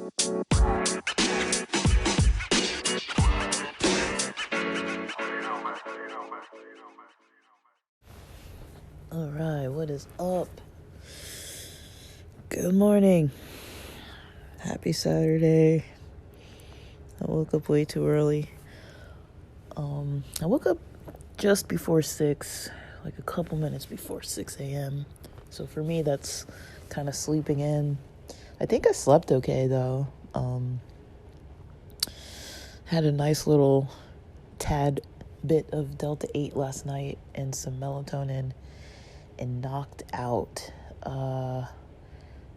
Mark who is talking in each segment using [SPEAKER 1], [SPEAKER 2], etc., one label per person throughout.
[SPEAKER 1] Alright, what is up? Good morning. Happy Saturday. I woke up way too early. I woke up just before 6, like a couple minutes before 6 a.m. So for me, that's kind of sleeping in. I think I slept okay, though. Had a nice little tad bit of Delta 8 last night and some melatonin and knocked out. I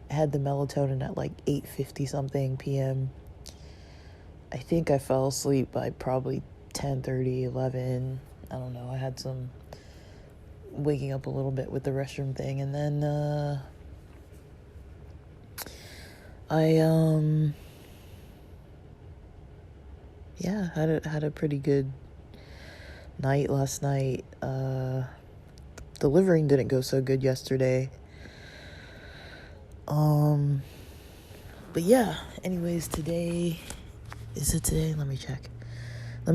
[SPEAKER 1] had the melatonin at like 8:50 something p.m. I think I fell asleep by probably 10:30, 11. I don't know. I had some waking up a little bit with the restroom thing, and then I had a pretty good night last night. Delivering didn't go so good yesterday. But yeah, anyways, today, is it today? Let me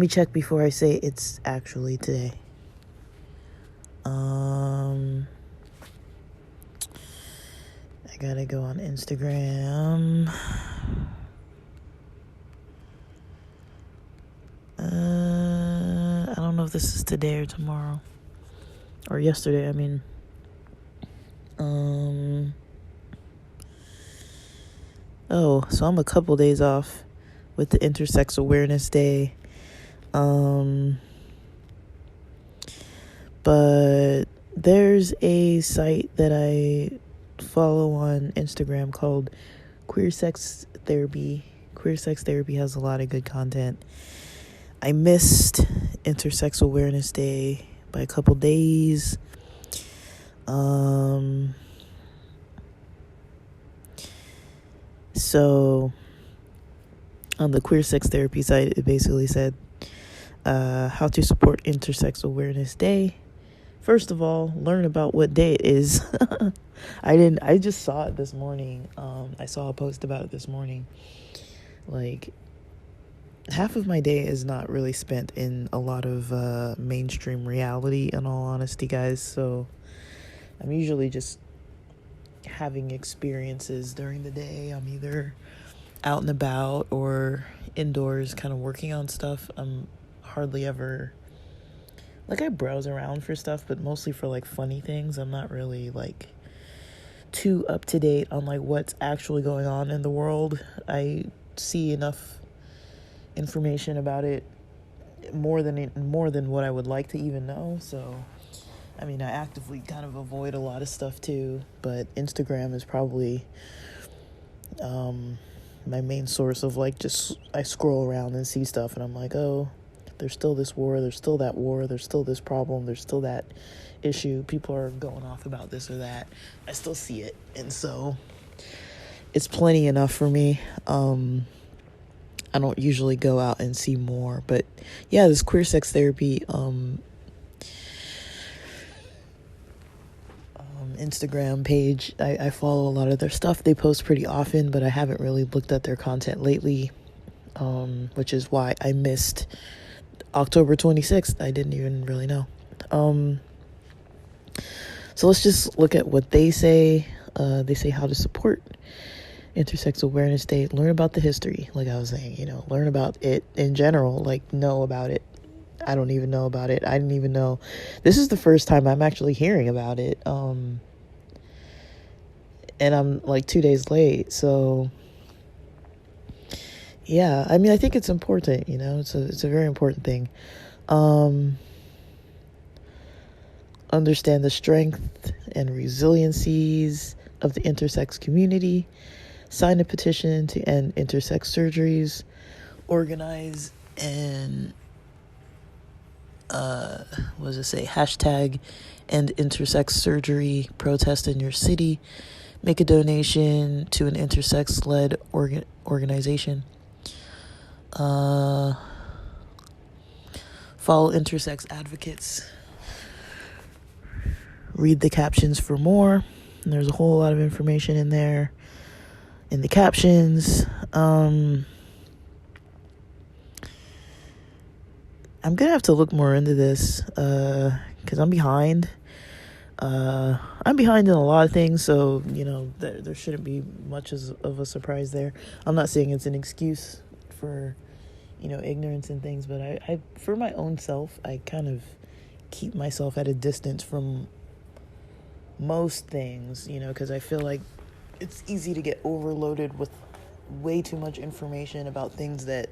[SPEAKER 1] check before I say it's actually today. I gotta go on Instagram. I don't know if this is today or tomorrow. Or yesterday, I mean. Oh, so I'm a couple days off with the Intersex Awareness Day. But there's a site that I follow on Instagram called Queer Sex Therapy. Queer Sex Therapy has a lot of good content. I missed Intersex Awareness Day by a couple days. So on the Queer Sex Therapy site, it basically said how to support Intersex Awareness Day. First of all, learn about what day it is. I just saw it this morning. I saw a post about it this morning. Like, half of my day is not really spent in a lot of mainstream reality, in all honesty, guys. So I'm usually just having experiences during the day. I'm either out and about or indoors kind of working on stuff. I'm hardly ever, like, I browse around for stuff, but mostly for like funny things. I'm not really like too up to date on like what's actually going on in the world. I see enough information about it, more than what I would like to even know. So I mean, I actively kind of avoid a lot of stuff too, but Instagram is probably my main source of like, just I scroll around and see stuff and I'm like, oh, there's still this war, there's still that war, there's still this problem, there's still that issue, people are going off about this or that. I still see it, and so it's plenty enough for me. I don't usually go out and see more, but yeah, this Queer Sex Therapy Instagram page, I follow a lot of their stuff. They post pretty often, but I haven't really looked at their content lately, which is why I missed October 26th. I didn't even really know. So let's just look at what they say. They say how to support Intersex Awareness Day. Learn about the history, like I was saying, learn about it in general, like know about it. I don't even know about it. I didn't even know. This is the first time I'm actually hearing about it. And I'm like 2 days late. So yeah, I mean, I think it's important, it's a very important thing. Understand the strength and resiliencies of the intersex community. Sign a petition to end intersex surgeries. Organize and what does it say? Hashtag end intersex surgery protest in your city. Make a donation to an intersex-led organization. Follow intersex advocates. Read the captions for more. There's a whole lot of information in there. in the captions. I'm gonna have to look more into this because I'm behind. I'm behind in a lot of things, so there shouldn't be much of a surprise there. I'm not saying it's an excuse for ignorance and things, but I for my own self, I kind of keep myself at a distance from most things, because I feel like it's easy to get overloaded with way too much information about things that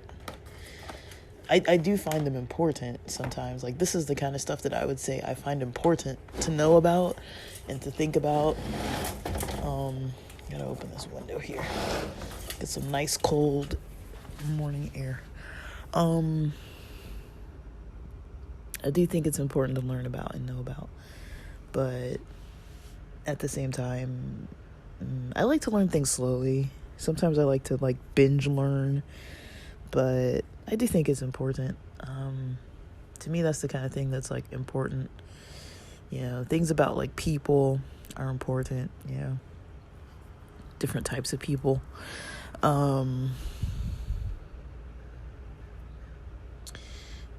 [SPEAKER 1] I do find them important sometimes. Like, this is the kind of stuff that I would say I find important to know about and to think about. Gotta open this window here. Get some nice cold morning air. I do think it's important to learn about and know about. But at the same time, I like to learn things slowly. Sometimes I like to binge learn, but I do think it's important. To me, that's the kind of thing that's important. Things about people are important. Different types of people. All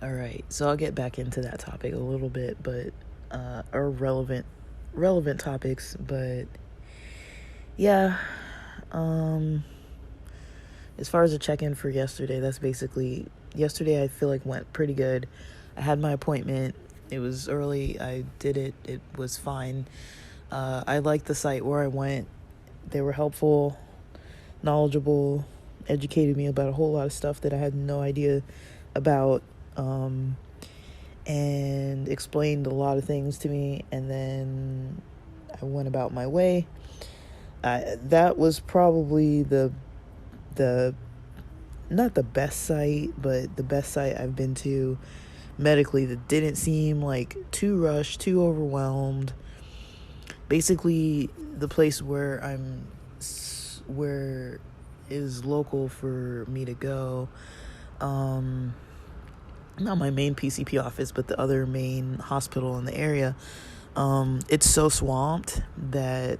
[SPEAKER 1] right, so I'll get back into that topic a little bit, but or relevant topics, but yeah. As far as a check-in for yesterday, that's basically yesterday. I feel like went pretty good. I had my appointment. It was early. I did it. It was fine. I liked the site where I went. They were helpful, knowledgeable, educated me about a whole lot of stuff that I had no idea about, and explained a lot of things to me, and then I went about my way. That was probably the not the best site, but the best site I've been to medically that didn't seem too rushed, too overwhelmed. Basically, the place where is local for me to go. Not my main PCP office, but the other main hospital in the area. It's so swamped that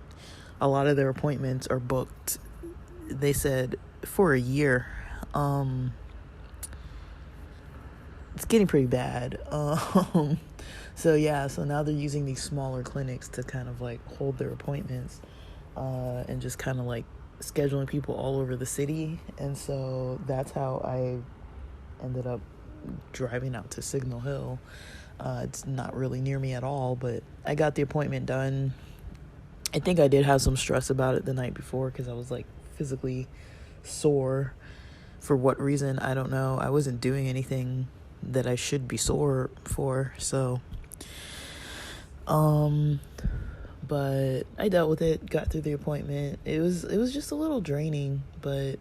[SPEAKER 1] a lot of their appointments are booked. They said for a year. It's getting pretty bad. So now they're using these smaller clinics to kind of hold their appointments, and just kind of scheduling people all over the city. And so that's how I ended up driving out to Signal Hill. It's not really near me at all, but I got the appointment done. I think I did have some stress about it the night before because I was physically sore. For what reason, I don't know. I wasn't doing anything that I should be sore for, so but I dealt with it, got through the appointment. It was just a little draining, but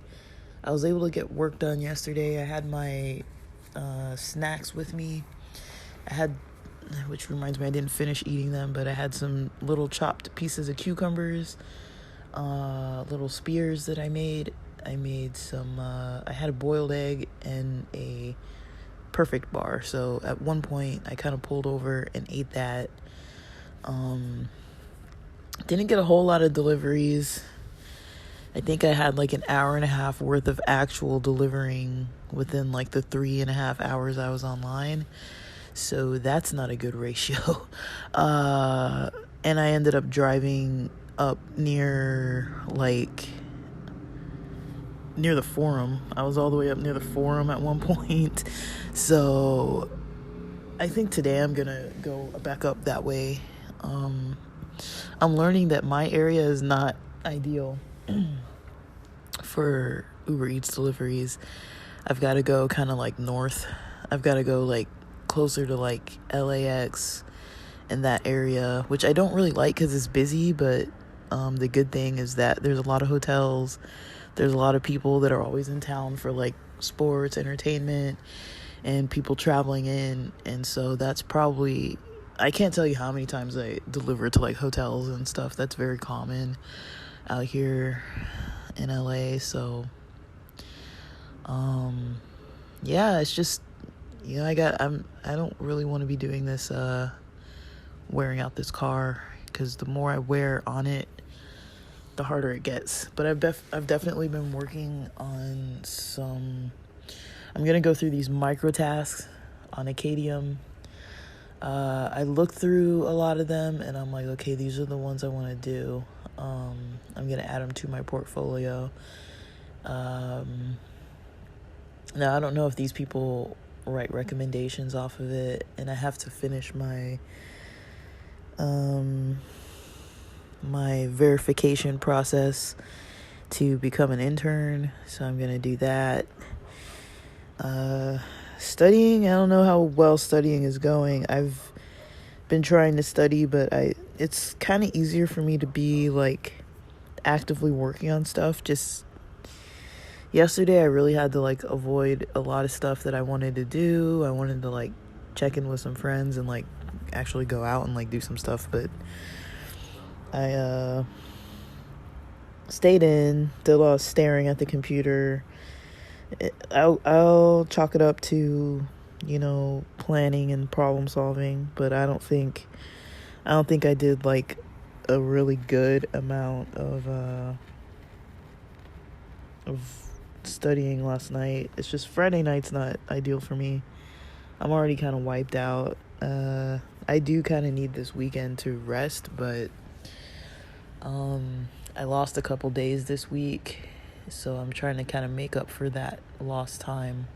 [SPEAKER 1] I was able to get work done yesterday. I had my snacks with me. Which reminds me, I didn't finish eating them, but I had some little chopped pieces of cucumbers, little spears that I made. I made some, I had a boiled egg and a perfect bar. So at one point I kind of pulled over and ate that. Didn't get a whole lot of deliveries. I think I had an hour and a half worth of actual delivering within the 3.5 hours I was online. So that's not a good ratio. And I ended up driving up near the Forum. I was all the way up near the Forum at one point. So I think today I'm gonna go back up that way. I'm learning that my area is not ideal for Uber Eats deliveries. I've got to go kind of north. I've got to go closer to LAX and that area, which I don't really like because it's busy, but the good thing is that there's a lot of hotels. There's a lot of people that are always in town for sports, entertainment, and people traveling in. And so that's probably, I can't tell you how many times I deliver to hotels and stuff. That's very common out here in LA. So it's just, I don't really want to be doing this, wearing out this car, because the more I wear on it, the harder it gets. But I've definitely been working on some. I'm gonna go through these micro tasks on Acadium. I looked through a lot of them, and I'm like, okay, these are the ones I want to do. I'm gonna add them to my portfolio. Now I don't know if these people write recommendations off of it, and I have to finish my my verification process to become an intern, so I'm gonna do that. Studying, I don't know how well studying is going. I've been trying to study, but it's kind of easier for me to be like actively working on stuff. Just yesterday I really had to like avoid a lot of stuff that I wanted to do. I wanted to like check in with some friends and like actually go out and like do some stuff, but I stayed in, did a lot of staring at the computer. I'll chalk it up to, planning and problem solving, but I don't think I did like a really good amount of studying last night. It's just Friday night's not ideal for me. I'm already kind of wiped out. I do kind of need this weekend to rest, but I lost a couple days this week, so I'm trying to kind of make up for that lost time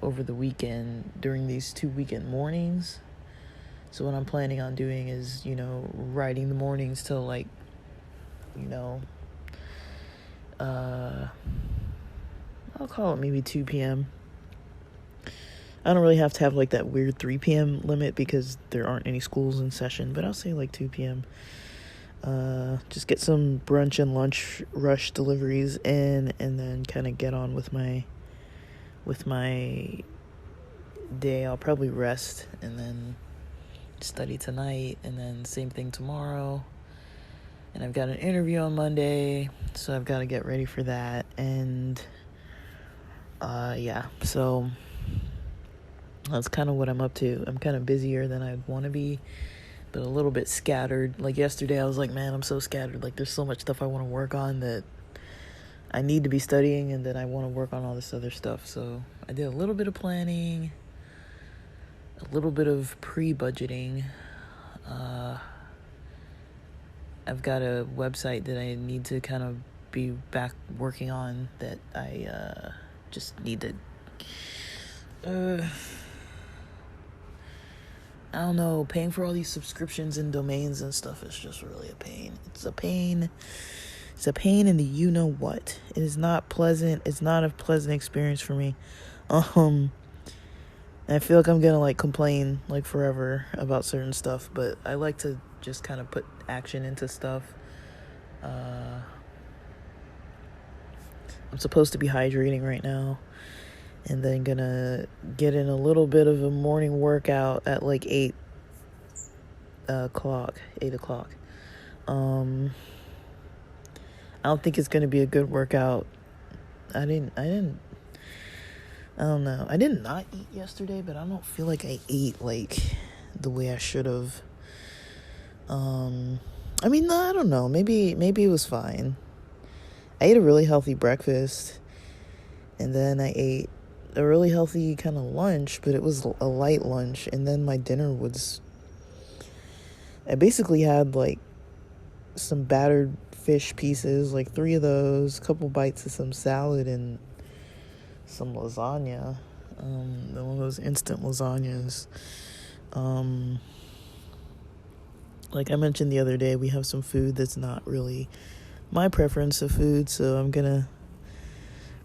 [SPEAKER 1] over the weekend during these 2 weekend mornings. So what I'm planning on doing is, riding the mornings till like, I'll call it maybe 2 p.m. I don't really have to have like that weird 3 p.m. limit because there aren't any schools in session, but I'll say like 2 p.m. Just get some brunch and lunch rush deliveries in, and then kind of get on with my day. I'll probably rest and then study tonight, and then same thing tomorrow. And I've got an interview on Monday, so I've got to get ready for that. And so that's kind of what I'm up to. I'm kind of busier than I'd want to be, but a little bit scattered. Like yesterday, I was like, man, I'm so scattered. Like there's so much stuff I want to work on that I need to be studying, and then I want to work on all this other stuff. So I did a little bit of planning, a little bit of pre-budgeting. I've got a website that I need to kind of be back working on that I just need to I don't know, paying for all these subscriptions and domains and stuff is just really a pain. It's a pain in the you-know-what. It is not pleasant. It's not a pleasant experience for me. I feel like I'm gonna like complain like forever about certain stuff, but I like to just kind of put action into stuff. I'm supposed to be hydrating right now, and then gonna get in a little bit of a morning workout at like 8 o'clock. I don't think it's gonna be a good workout. I don't know. I did not eat yesterday, but I don't feel like I ate like the way I should have. I don't know. Maybe it was fine. I ate a really healthy breakfast, and then I ate a really healthy kind of lunch, but it was a light lunch. And then my dinner was, I basically had like some battered fish pieces, like 3 of those, a couple bites of some salad, and some lasagna, one of those instant lasagnas. Like I mentioned the other day, we have some food that's not really my preference of food, so I'm gonna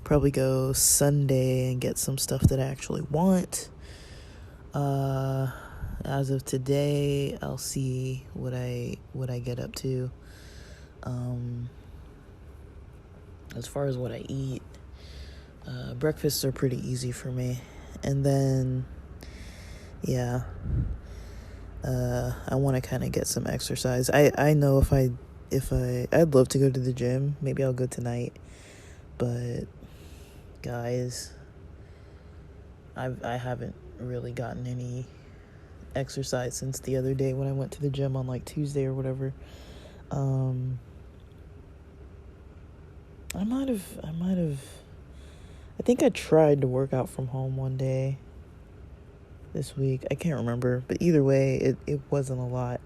[SPEAKER 1] probably go Sunday and get some stuff that I actually want. As of today, I'll see what I get up to. As far as what I eat, breakfasts are pretty easy for me, and then I want to kind of get some exercise. I know if I'd love to go to the gym. Maybe I'll go tonight, but guys, I haven't really gotten any exercise since the other day when I went to the gym on like Tuesday or whatever. I think I tried to work out from home one day this week. I can't remember, but either way, it wasn't a lot.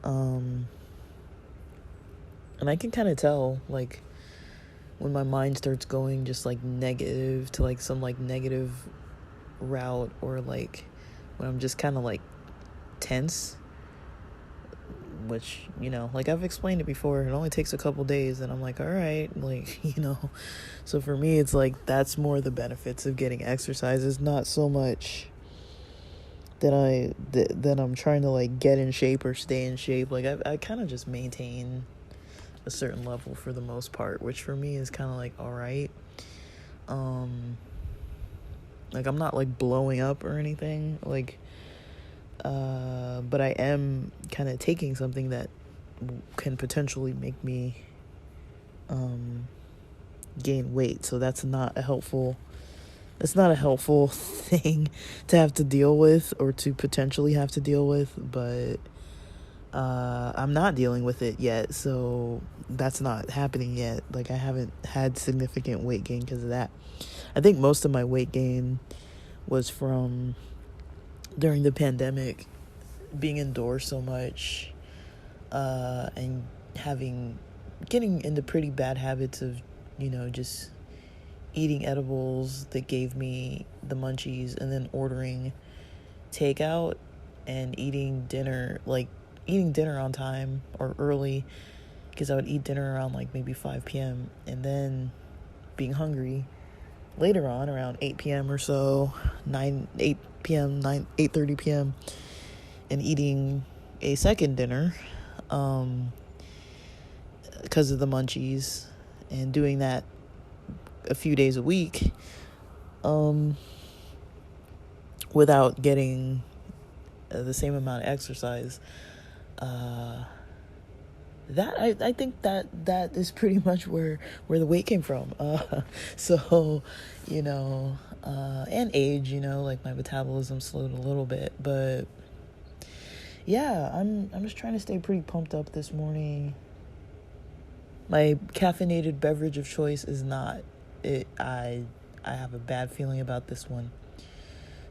[SPEAKER 1] And I can kind of tell, like, when my mind starts going just, like, negative to, like, some, like, negative route, or, like, when I'm just kind of, like, tense, which, like, I've explained it before, it only takes a couple days, and I'm like, all right, like, so for me, it's like, that's more the benefits of getting exercise. It's not so much that I'm trying to, like, get in shape or stay in shape. Like, I kind of just maintain a certain level for the most part, which for me is kind of like, all right. Like, I'm not, like, blowing up or anything, like, but I am kind of taking something that can potentially make me gain weight. So that's not a helpful thing to have to deal with, or to potentially have to deal with, but I'm not dealing with it yet, so that's not happening yet. Like, I haven't had significant weight gain because of that. I think most of my weight gain was from during the pandemic, being indoors so much, and getting into pretty bad habits of, just eating edibles that gave me the munchies, and then ordering takeout and eating dinner on time or early, because I would eat dinner around, like, maybe 5 p.m. and then being hungry later on around 8 p.m. or so, 8 p.m., 8:30 p.m., and eating a second dinner because of the munchies, and doing that a few days a week without getting the same amount of exercise. That I think that is pretty much where the weight came from. So, and age, like, my metabolism slowed a little bit, but yeah, I'm just trying to stay pretty pumped up this morning. My caffeinated beverage of choice is not it. I have a bad feeling about this one.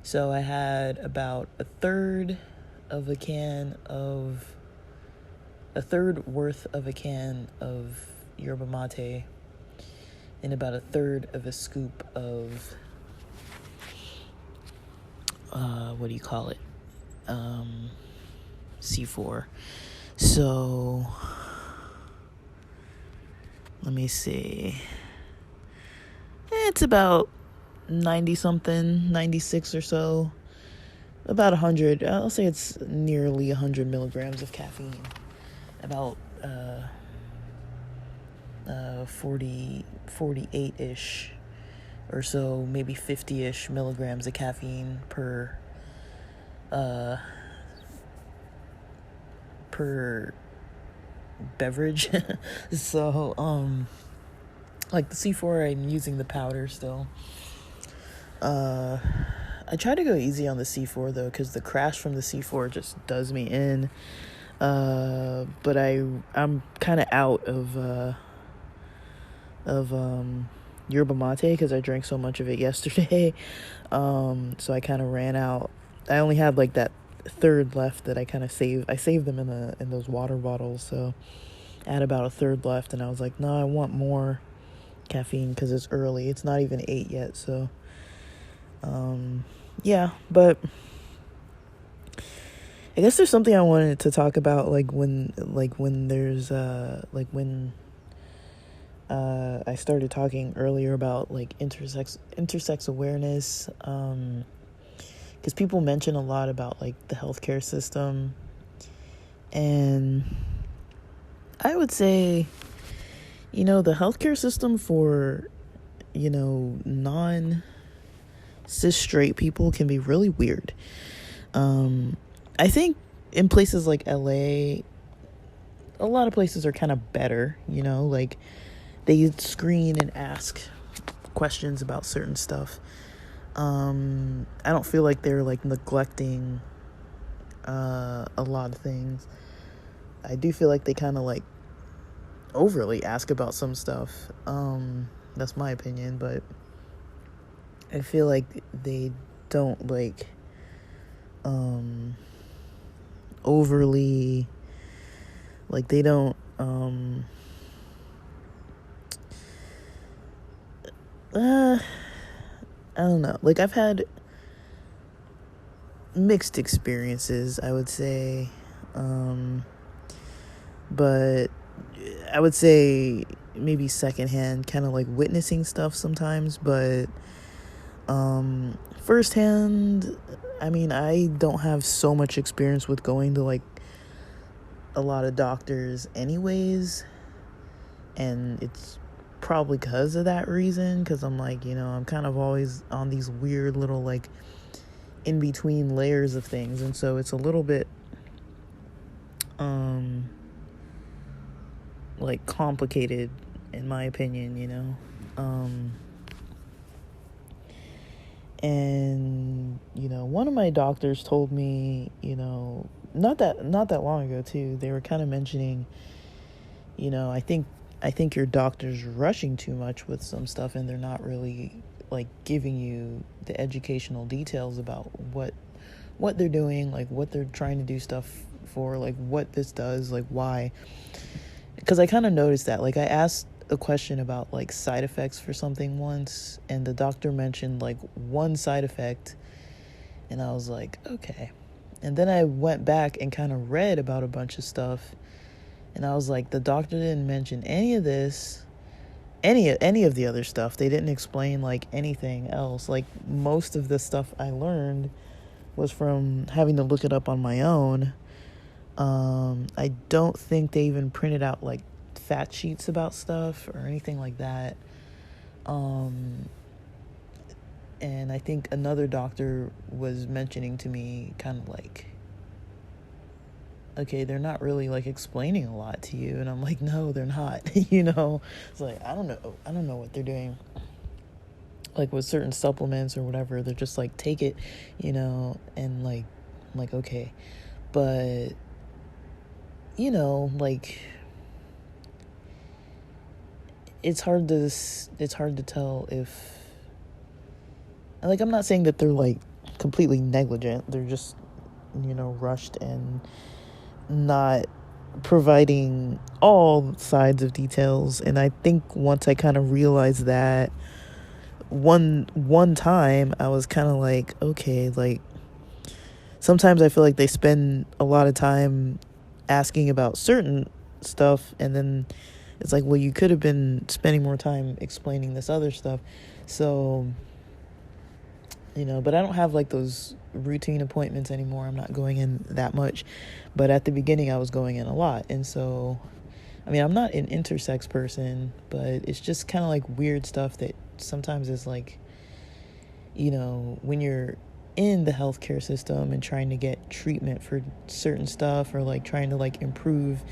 [SPEAKER 1] So I had about a third worth of a can of yerba mate, and about a third of a scoop of what do you call it? C4. So let me see. It's about 90 something, 96 or so. About 100. I'll say it's nearly 100 milligrams of caffeine. About 48-ish or so, maybe 50-ish milligrams of caffeine per beverage. So like the C4, I'm using the powder still. I try to go easy on the C4 though, because the crash from the C4 just does me in. But I'm kind of out of yerba mate because I drank so much of it yesterday. So I kind of ran out. I only had like that third left that I kind of saved. I saved them in those water bottles, so I had about a third left, and I was like, no, I want more caffeine because it's early. It's not even 8 yet, so yeah. But I guess there's something I wanted to talk about, when I started talking earlier about like intersex awareness, because people mention a lot about like the healthcare system, and I would say, the healthcare system for, non-cis straight people can be really weird. I think in places like LA, a lot of places are kind of better, like they screen and ask questions about certain stuff. I don't feel like they're like neglecting a lot of things. I do feel like they kind of like overly ask about some stuff. That's my opinion, but I feel like they don't like overly, like they don't I don't know. Like I've had mixed experiences, I would say. But I would say maybe secondhand, kind of like witnessing stuff sometimes, but firsthand, I mean, I don't have so much experience with going to like a lot of doctors anyways, and it's probably because of that reason, because I'm like, I'm kind of always on these weird little like in between layers of things, and so it's a little bit like complicated in my opinion, and one of my doctors told me, not that long ago too, they were kind of mentioning, I think your doctor's rushing too much with some stuff, and they're not really like giving you the educational details about what they're doing, like what they're trying to do stuff for, like what this does, like why. Because I kind of noticed that, like I asked a question about like side effects for something once, and the doctor mentioned like one side effect, and I was like, okay. And then I went back and kind of read about a bunch of stuff, and I was like, the doctor didn't mention any of this, any of the other stuff. They didn't explain like anything else. Like most of the stuff I learned was from having to look it up on my own. I don't think they even printed out like fact sheets about stuff or anything like that. And I think another doctor was mentioning to me kind of like, okay, they're not really like explaining a lot to you. And I'm like, no, they're not. It's like, I don't know what they're doing. Like with certain supplements or whatever, they're just like, take it, and like, I'm like, okay. But, like, it's hard to tell if, like, I'm not saying that they're like completely negligent. They're just, rushed and not providing all sides of details. And I think once I kind of realized that, one time I was kind of like, okay, like sometimes I feel like they spend a lot of time asking about certain stuff, and then it's like, well, you could have been spending more time explaining this other stuff. So, but I don't have like those routine appointments anymore. I'm not going in that much, but at the beginning I was going in a lot. And so, I mean, I'm not an intersex person, but it's just kind of like weird stuff that sometimes is like, when you're in the healthcare system and trying to get treatment for certain stuff, or like trying to like improve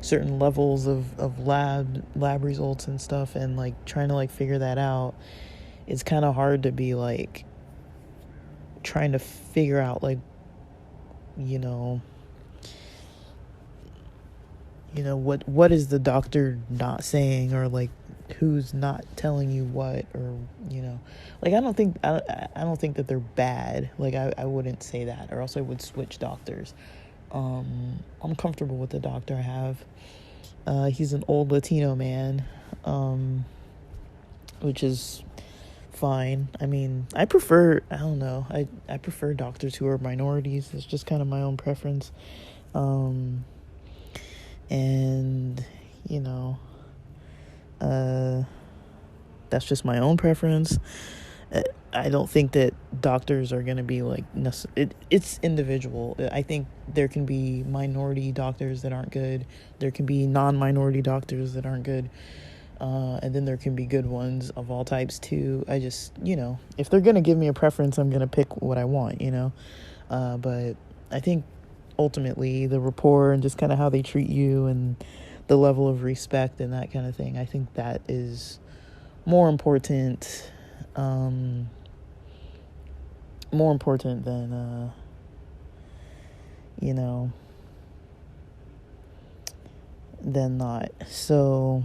[SPEAKER 1] certain levels of lab results and stuff, and like trying to like figure that out, it's kind of hard to be like trying to figure out like, what is the doctor not saying, or like who's not telling you what, or like I don't think that they're bad. Like I wouldn't say that, or else I would switch doctors. I'm comfortable with the doctor I have. He's an old Latino man, which is fine. I mean, I don't know, I prefer doctors who are minorities. It's just kind of my own preference. And that's just my own preference. I don't think that doctors are going to be like it's individual. I think there can be minority doctors that aren't good. There can be non-minority doctors that aren't good. And then there can be good ones of all types too. I just, if they're going to give me a preference, I'm going to pick what I want, but I think ultimately the rapport and just kind of how they treat you and the level of respect and that kind of thing, I think that is more important than than not. So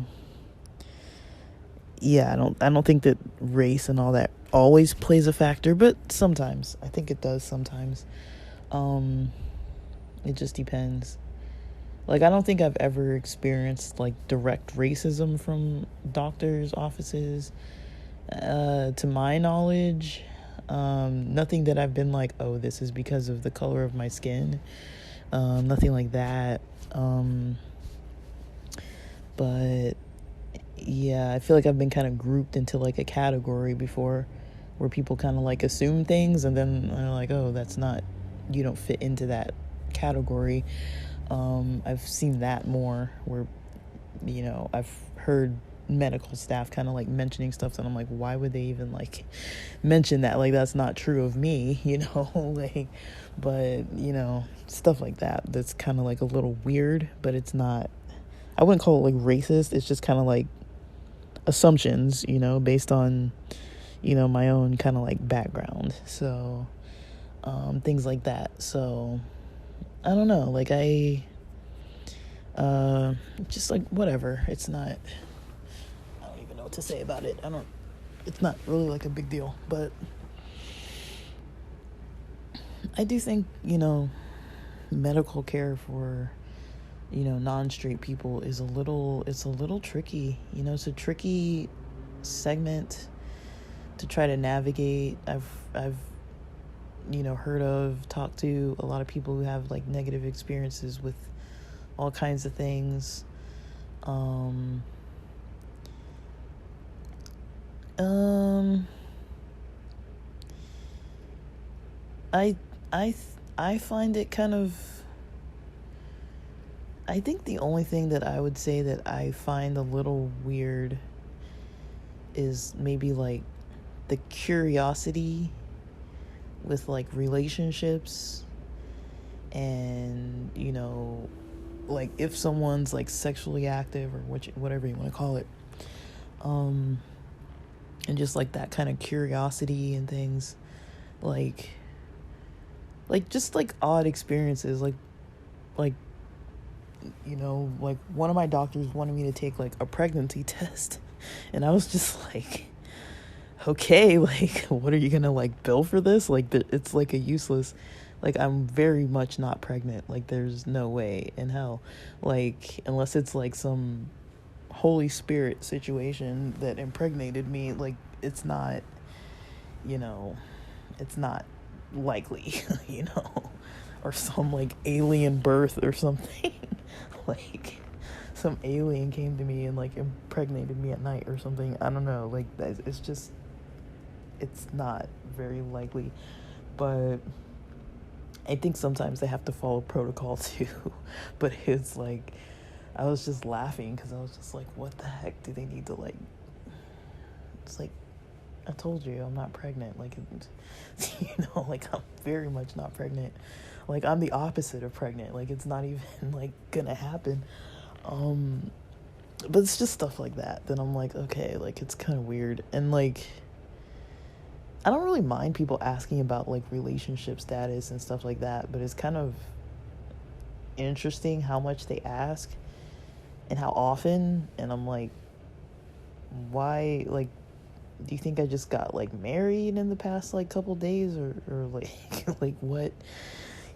[SPEAKER 1] yeah, I don't think that race and all that always plays a factor, but sometimes I think it does. Sometimes it just depends. Like, I don't think I've ever experienced like direct racism from doctors' offices, to my knowledge. Nothing that I've been like, oh, this is because of the color of my skin. Nothing like that. But yeah, I feel like I've been kind of grouped into like a category before, where people kind of like assume things and then they're like, oh, that's not, you don't fit into that category. I've seen that more, where, I've heard medical staff kind of like mentioning stuff and I'm like, why would they even like mention that? Like, that's not true of me, like, but stuff like that, that's kind of like a little weird, but it's not, I wouldn't call it like racist. It's just kind of like assumptions, based on, my own kind of like background. So, things like that. So I don't know, like just like whatever. It's not, I don't even know what to say about it. It's not really like a big deal, but I do think, medical care for, non-straight people is it's a little tricky. It's a tricky segment to try to navigate. I've talked to a lot of people who have like negative experiences with all kinds of things. I I find it kind of, I think the only thing that I would say that I find a little weird is maybe like the curiosity with like relationships, and like if someone's like sexually active or whatever you want to call it, and just like that kind of curiosity and things, like just like odd experiences, like like one of my doctors wanted me to take like a pregnancy test, and I was just like, okay, like, what are you gonna like bill for this? Like, it's like a useless, like, I'm very much not pregnant. Like, there's no way in hell, like, unless it's like some Holy Spirit situation that impregnated me, like, it's not, it's not likely, or some like alien birth or something. Like, some alien came to me and like impregnated me at night or something. I don't know, like, it's just, it's not very likely. But I think sometimes they have to follow protocol too. But it's like, I was just laughing because I was just like, what the heck do they need to like, it's like, I told you I'm not pregnant. Like, like, I'm very much not pregnant. Like, I'm the opposite of pregnant. Like, it's not even like gonna happen. But it's just stuff like that. Then I'm like, okay, like, it's kind of weird. And like, I don't really mind people asking about like relationship status and stuff like that, but it's kind of interesting how much they ask and how often. And I'm like, why? Like, do you think I just got like married in the past like couple days, or like like what?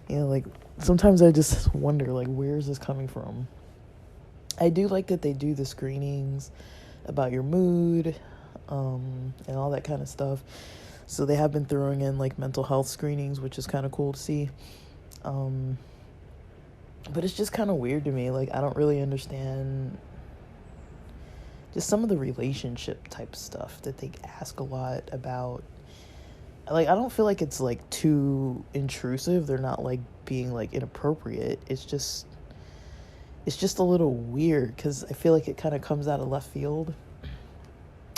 [SPEAKER 1] Like, sometimes I just wonder, like, where is this coming from? I do like that they do the screenings about your mood, and all that kind of stuff. So they have been throwing in like mental health screenings, which is kind of cool to see. But it's just kind of weird to me. Like, I don't really understand just some of the relationship type stuff that they ask a lot about. Like, I don't feel like it's like too intrusive. They're not like being like inappropriate. It's just a little weird because I feel like it kind of comes out of left field,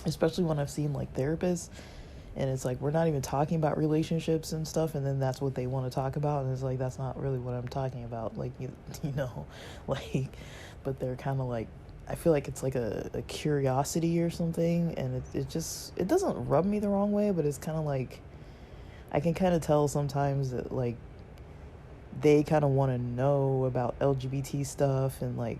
[SPEAKER 1] especially when I've seen like therapists, and it's like, we're not even talking about relationships and stuff, and then that's what they want to talk about, and it's like, that's not really what I'm talking about. Like, like, but they're kind of like, I feel like it's like a curiosity or something, and it doesn't rub me the wrong way, but it's kind of like, I can kind of tell sometimes that like they kind of want to know about LGBT stuff, and like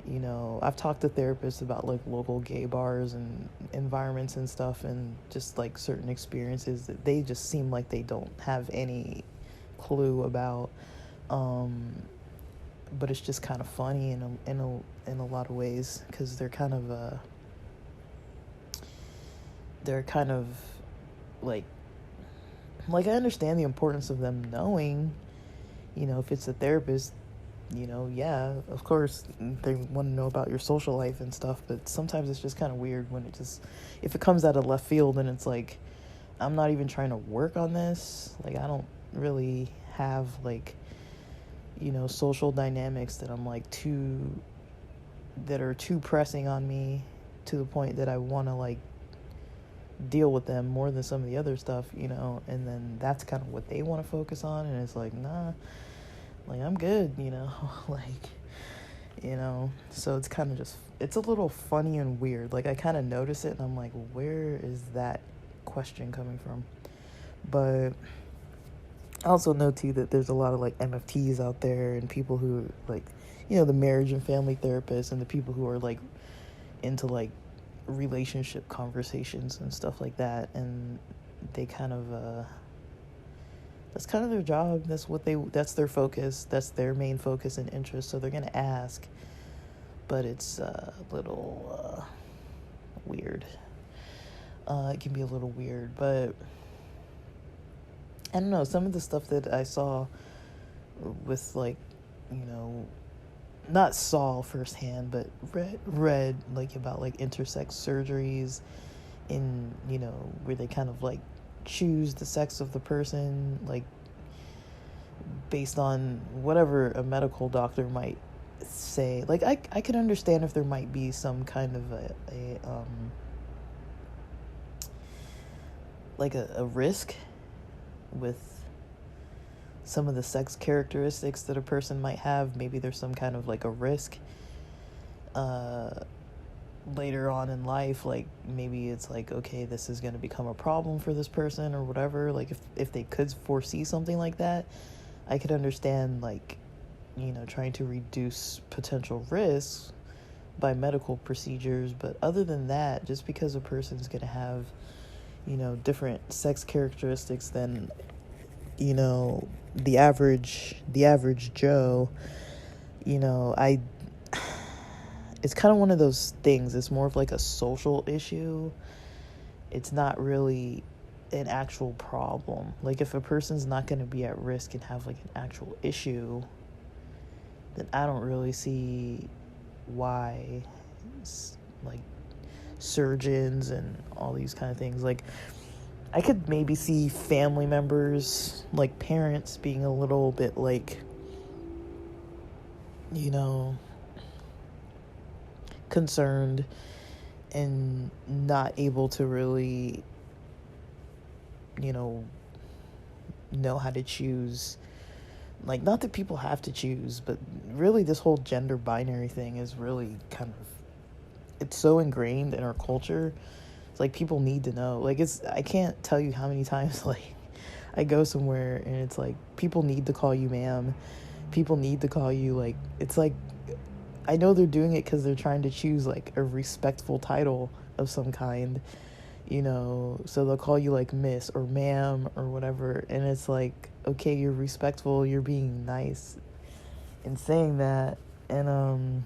[SPEAKER 1] You know, I've talked to therapists about like local gay bars and environments and stuff, and just like certain experiences that they just seem like they don't have any clue about. Um, but it's just kind of funny in a lot of ways, because they're kind of like I understand the importance of them knowing, you know, if it's a therapist, you know, yeah, of course they want to know about your social life and stuff, but sometimes it's just kind of weird when if it comes out of left field and it's like, I'm not even trying to work on this. Like, I don't really have like, you know, social dynamics that that are too pressing on me to the point that I want to like deal with them more than some of the other stuff, you know, and then that's kind of what they want to focus on, and it's like, nah, like, I'm good, you know, like, you know, so it's kind of it's a little funny and weird. Like, I kind of notice it, and I'm like, where is that question coming from? But I also know, too, that there's a lot of, like, MFTs out there, and people who, like, you know, the marriage and family therapists, and the people who are, like, into, like, relationship conversations and stuff like that, and they kind of, that's kind of their job. That's their focus. That's their main focus and interest. So they're going to ask, but it's a little weird. It can be a little weird, but I don't know. Some of the stuff that I saw with, like, you know, not saw firsthand, but read like about like intersex surgeries in, you know, where they kind of like choose the sex of the person, like, based on whatever a medical doctor might say. Like, I could understand if there might be some kind of a risk with some of the sex characteristics that a person might have. Maybe there's some kind of like a risk later on in life, like maybe it's like, okay, this is going to become a problem for this person or whatever. Like, if they could foresee something like that, I could understand, like, you know, trying to reduce potential risks by medical procedures. But other than that, just because a person's going to have, you know, different sex characteristics than, you know, the average Joe, you know, it's kind of one of those things. It's more of like a social issue. It's not really an actual problem. Like, if a person's not going to be at risk and have like an actual issue, then I don't really see why, like, surgeons and all these kind of things. Like, I could maybe see family members, like parents, being a little bit like, you know, concerned and not able to really, you know how to choose. Like, not that people have to choose, but really this whole gender binary thing is really kind of, it's so ingrained in our culture. It's like, people need to know. Like, I can't tell you how many times, like, I go somewhere and it's like, people need to call you ma'am. People need to call you, like, it's like, I know they're doing it because they're trying to choose, like, a respectful title of some kind, you know, so they'll call you, like, miss or ma'am or whatever, and it's like, okay, you're respectful, you're being nice in saying that, and,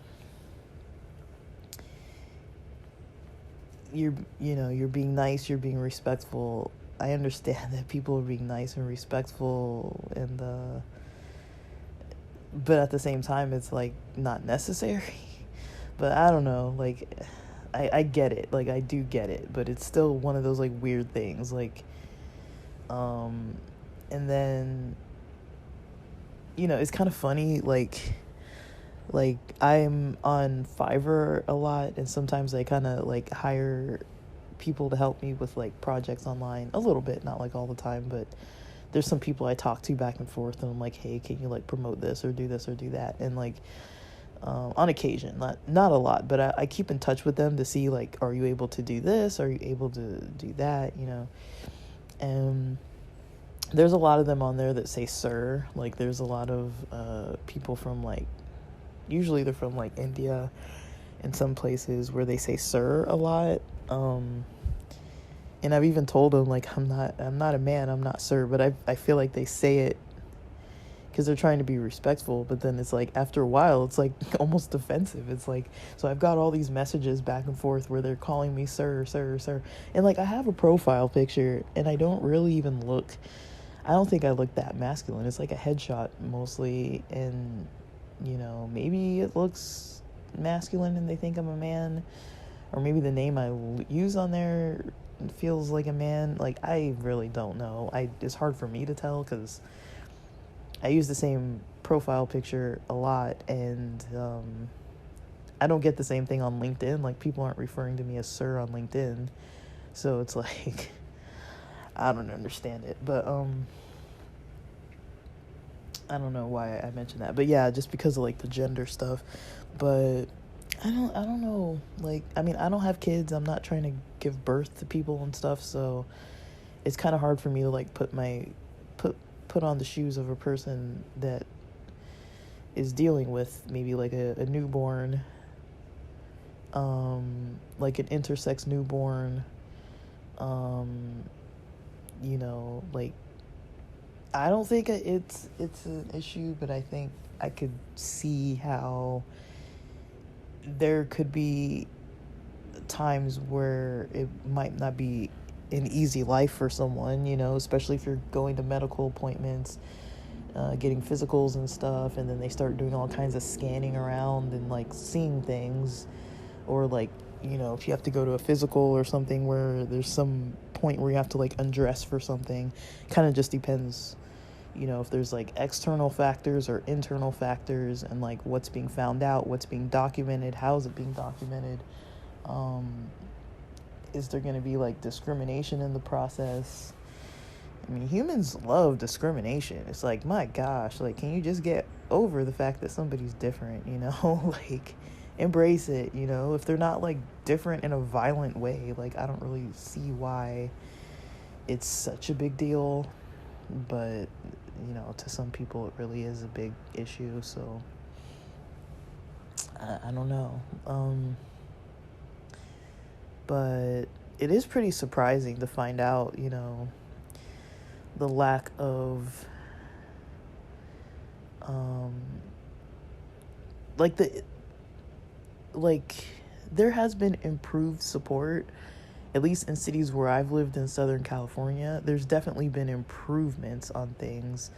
[SPEAKER 1] you're being nice, you're being respectful. I understand that people are being nice and respectful, and, but at the same time, it's, like, not necessary. But I don't know, like, I get it. Like, I do get it. But it's still one of those, like, weird things. Like, and then, you know, it's kind of funny, like, I'm on Fiverr a lot, and sometimes I kind of, like, hire people to help me with, like, projects online. A little bit, not, like, all the time, but there's some people I talk to back and forth, and I'm like, hey, can you, like, promote this or do that? And, like, on occasion, not a lot, but I keep in touch with them to see, like, are you able to do this? Are you able to do that? You know? And there's a lot of them on there that say sir. Like, there's a lot of people from, like, usually they're from like India and some places where they say sir a lot. And I've even told them like I'm not a man, I'm not sir, but I feel like they say it because they're trying to be respectful, but then it's like after a while it's like almost offensive. It's like, so I've got all these messages back and forth where they're calling me sir, sir, sir, and like I have a profile picture and I don't really even look, I don't think I look that masculine. It's like a headshot mostly, and you know, maybe it looks masculine and they think I'm a man, or maybe the name I use on there feels like a man. Like, I really don't know. It's hard for me to tell because I use the same profile picture a lot, and I don't get the same thing on LinkedIn. Like, people aren't referring to me as sir on LinkedIn, so it's like I don't understand it. But I don't know why I mentioned that, but yeah, just because of like the gender stuff. But I don't know. Like, I mean, I don't have kids. I'm not trying to give birth to people and stuff, so it's kind of hard for me to like put on the shoes of a person that is dealing with maybe like a newborn, like an intersex newborn, you know, like, I don't think it's an issue, but I think I could see how there could be times where it might not be an easy life for someone, you know, especially if you're going to medical appointments, getting physicals and stuff, and then they start doing all kinds of scanning around and like seeing things, or like, you know, if you have to go to a physical or something where there's some point where you have to like undress for something, kind of just depends, you know, if there's like external factors or internal factors, and like what's being found out, what's being documented, how is it being documented, is there going to be like discrimination in the process? I mean, humans love discrimination. It's like, my gosh, like, can you just get over the fact that somebody's different, you know? Like, embrace it, you know? If they're not like different in a violent way, like, I don't really see why it's such a big deal. But, you know, to some people it really is a big issue, so I don't know. But it is pretty surprising to find out, you know, the lack of there has been improved support, at least in cities where I've lived in Southern California. There's definitely been improvements on things,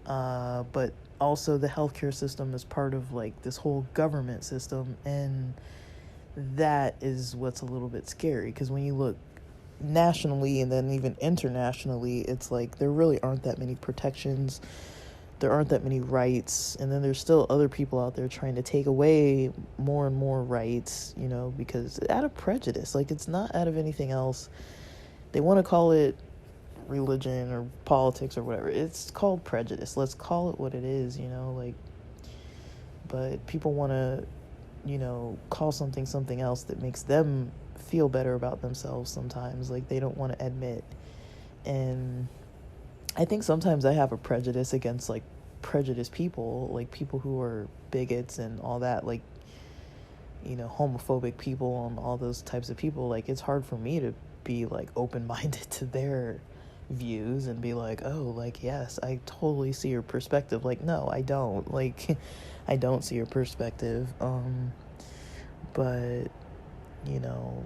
[SPEAKER 1] but also the healthcare system is part of like this whole government system, and that is what's a little bit scary, because when you look nationally and then even internationally, it's like there really aren't that many protections, there aren't that many rights, and then there's still other people out there trying to take away more and more rights, you know, because out of prejudice, like, it's not out of anything else. They want to call it religion or politics or whatever. It's called prejudice. Let's call it what it is, you know, like, but people want to, you know, call something else that makes them feel better about themselves sometimes, like they don't want to admit. And I think sometimes I have a prejudice against like prejudiced people, like people who are bigots and all that, like, you know, homophobic people and all those types of people. Like, it's hard for me to be like open-minded to their views and be like, oh, like, yes, I totally see your perspective. Like, no, I don't. Like, I don't see your perspective. But, you know,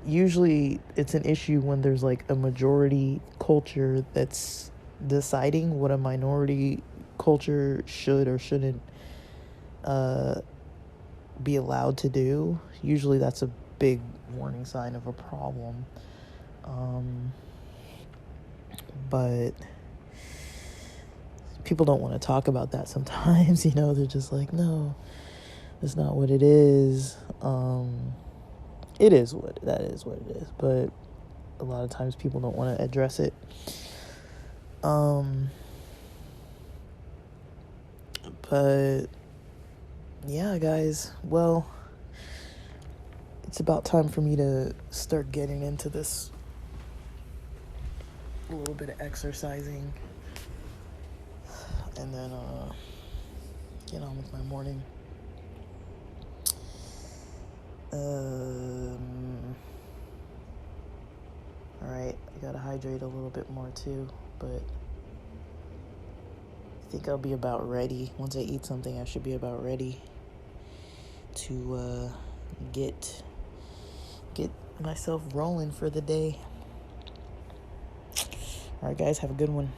[SPEAKER 1] usually it's an issue when there's like a majority culture that's deciding what a minority culture should or shouldn't be allowed to do. Usually that's a big warning sign of a problem. But people don't want to talk about that sometimes, you know, they're just like, no, that's not what it is. It is what it is, but a lot of times people don't want to address it. But yeah, guys, well, it's about time for me to start getting into this, a little bit of exercising, and then get on with my morning. Alright, I gotta hydrate a little bit more too, but I think I'll be about ready. Once I eat something, I should be about ready to get myself rolling for the day. Alright, guys, have a good one.